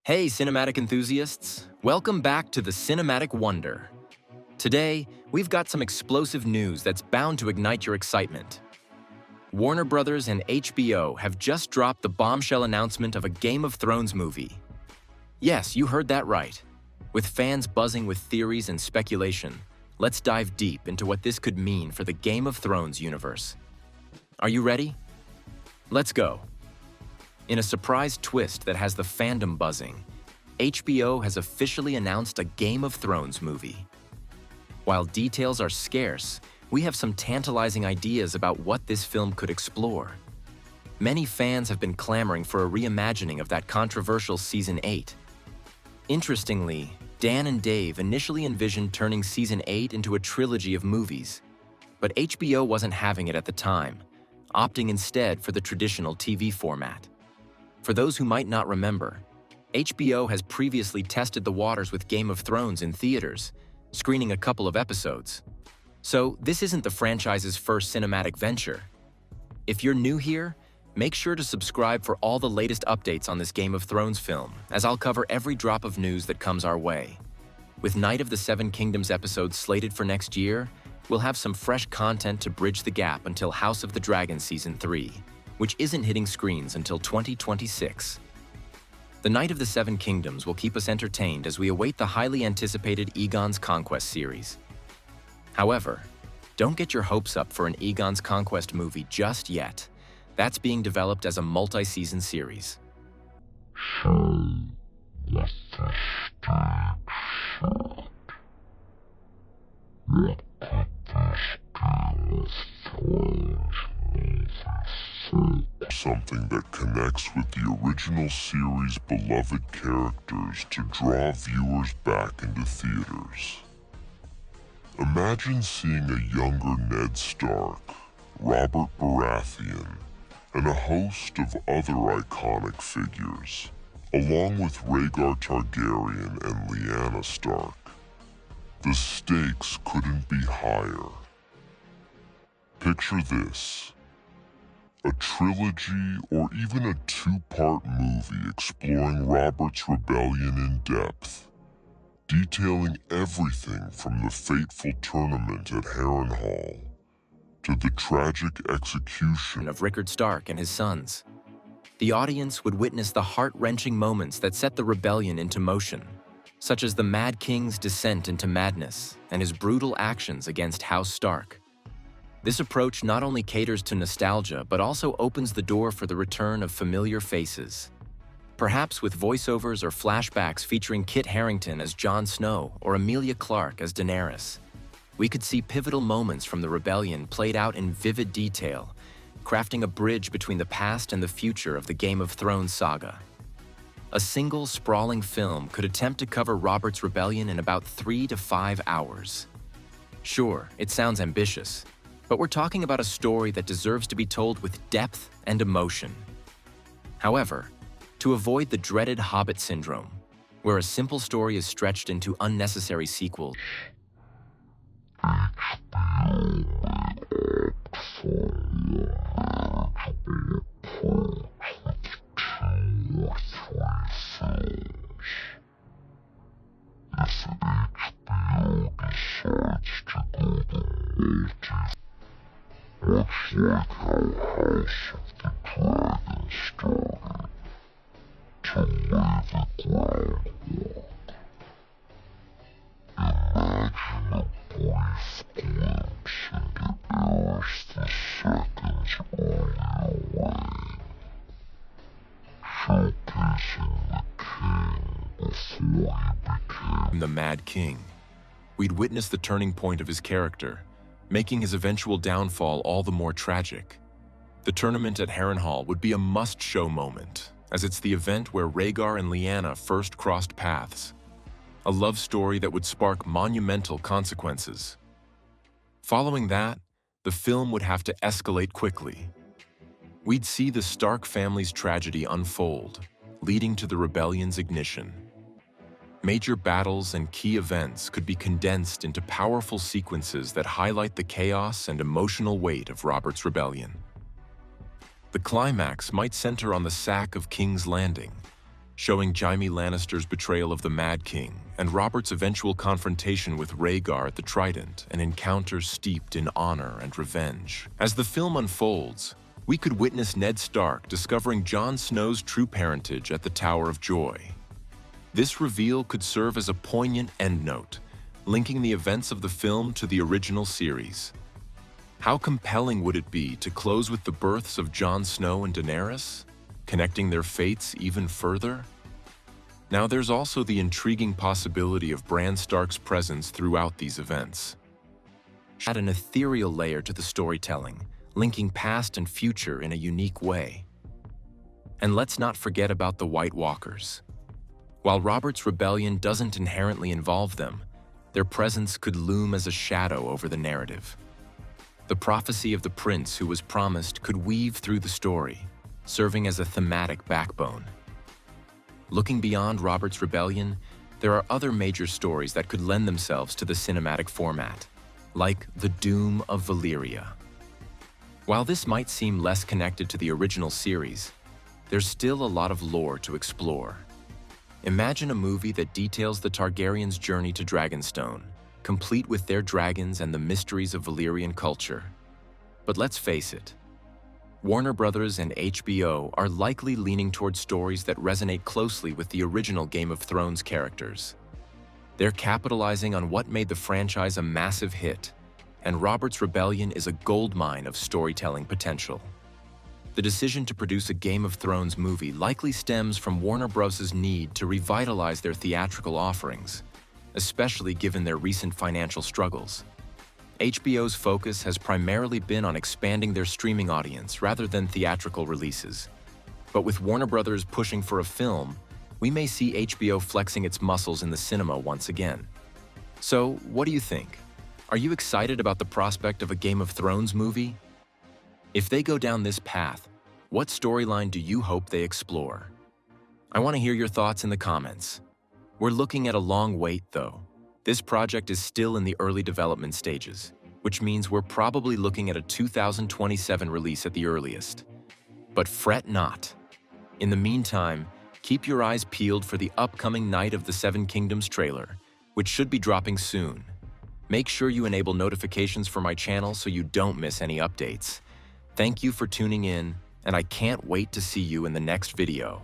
Hey, cinematic enthusiasts! Welcome back to the Cinematic Wonder. Today, we've got some explosive news that's bound to ignite your excitement. Warner Brothers and HBO have just dropped the bombshell announcement of a Game of Thrones movie. Yes, you heard that right. With fans buzzing with theories and speculation, let's dive deep into what this could mean for the Game of Thrones universe. Are you ready? Let's go. In a surprise twist that has the fandom buzzing, HBO has officially announced a Game of Thrones movie. While details are scarce, we have some tantalizing ideas about what this film could explore. Many fans have been clamoring for a reimagining of that controversial Season 8. Interestingly, Dan and Dave initially envisioned turning Season 8 into a trilogy of movies, but HBO wasn't having it at the time, opting instead for the traditional TV format. For those who might not remember, HBO has previously tested the waters with Game of Thrones in theaters, screening a couple of episodes. So this isn't the franchise's first cinematic venture. If you're new here, make sure to subscribe for all the latest updates on this Game of Thrones film, as I'll cover every drop of news that comes our way. With Night of the Seven Kingdoms episodes slated for next year, we'll have some fresh content to bridge the gap until House of the Dragon Season 3. Which isn't hitting screens until 2026. The Night of the Seven Kingdoms will keep us entertained as we await the highly anticipated Aegon's Conquest series. However, don't get your hopes up for an Aegon's Conquest movie just yet. That's being developed as a multi-season series. Something that connects with the original series' beloved characters to draw viewers back into theaters. Imagine seeing a younger Ned Stark, Robert Baratheon, and a host of other iconic figures, along with Rhaegar Targaryen and Lyanna Stark. The stakes couldn't be higher. Picture this. A trilogy or even a two-part movie exploring Robert's rebellion in depth, detailing everything from the fateful tournament at Harrenhal to the tragic execution of Rickard Stark and his sons. The audience would witness the heart-wrenching moments that set the rebellion into motion, such as the Mad King's descent into madness and his brutal actions against House Stark. This approach not only caters to nostalgia, but also opens the door for the return of familiar faces. Perhaps with voiceovers or flashbacks featuring Kit Harington as Jon Snow or Emilia Clarke as Daenerys. We could see pivotal moments from the rebellion played out in vivid detail, crafting a bridge between the past and the future of the Game of Thrones saga. A single, sprawling film could attempt to cover Robert's rebellion in about 3 to 5 hours. Sure, it sounds ambitious, but we're talking about a story that deserves to be told with depth and emotion. However, to avoid the dreaded Hobbit syndrome, where a simple story is stretched into unnecessary sequels, like how House of the Dragon started to lay the groundwork. Imagine a brief glimpse into Daenerys II's earlier reign, showcasing the king before he became the Mad King. We'd witness the turning point of his character, making his eventual downfall all the more tragic. The tournament at Harrenhal would be a must-show moment, as it's the event where Rhaegar and Lyanna first crossed paths, a love story that would spark monumental consequences. Following that, the film would have to escalate quickly. We'd see the Stark family's tragedy unfold, leading to the rebellion's ignition. Major battles and key events could be condensed into powerful sequences that highlight the chaos and emotional weight of Robert's rebellion. The climax might center on the sack of King's Landing, showing Jaime Lannister's betrayal of the Mad King and Robert's eventual confrontation with Rhaegar at the Trident, an encounter steeped in honor and revenge. As the film unfolds, we could witness Ned Stark discovering Jon Snow's true parentage at the Tower of Joy. This reveal could serve as a poignant endnote, linking the events of the film to the original series. How compelling would it be to close with the births of Jon Snow and Daenerys, connecting their fates even further? Now there's also the intriguing possibility of Bran Stark's presence throughout these events. Add an ethereal layer to the storytelling, linking past and future in a unique way. And let's not forget about the White Walkers. While Robert's rebellion doesn't inherently involve them, their presence could loom as a shadow over the narrative. The prophecy of the prince who was promised could weave through the story, serving as a thematic backbone. Looking beyond Robert's rebellion, there are other major stories that could lend themselves to the cinematic format, like the Doom of Valyria. While this might seem less connected to the original series, there's still a lot of lore to explore. Imagine a movie that details the Targaryens' journey to Dragonstone, complete with their dragons and the mysteries of Valyrian culture. But let's face it, Warner Brothers and HBO are likely leaning toward stories that resonate closely with the original Game of Thrones characters. They're capitalizing on what made the franchise a massive hit, and Robert's Rebellion is a goldmine of storytelling potential. The decision to produce a Game of Thrones movie likely stems from Warner Bros.' need to revitalize their theatrical offerings, especially given their recent financial struggles. HBO's focus has primarily been on expanding their streaming audience rather than theatrical releases. But with Warner Bros. Pushing for a film, we may see HBO flexing its muscles in the cinema once again. So, what do you think? Are you excited about the prospect of a Game of Thrones movie? If they go down this path, what storyline do you hope they explore? I want to hear your thoughts in the comments. We're looking at a long wait, though. This project is still in the early development stages, which means we're probably looking at a 2027 release at the earliest. But fret not. In the meantime, keep your eyes peeled for the upcoming Night of the Seven Kingdoms trailer, which should be dropping soon. Make sure you enable notifications for my channel so you don't miss any updates. Thank you for tuning in, and I can't wait to see you in the next video.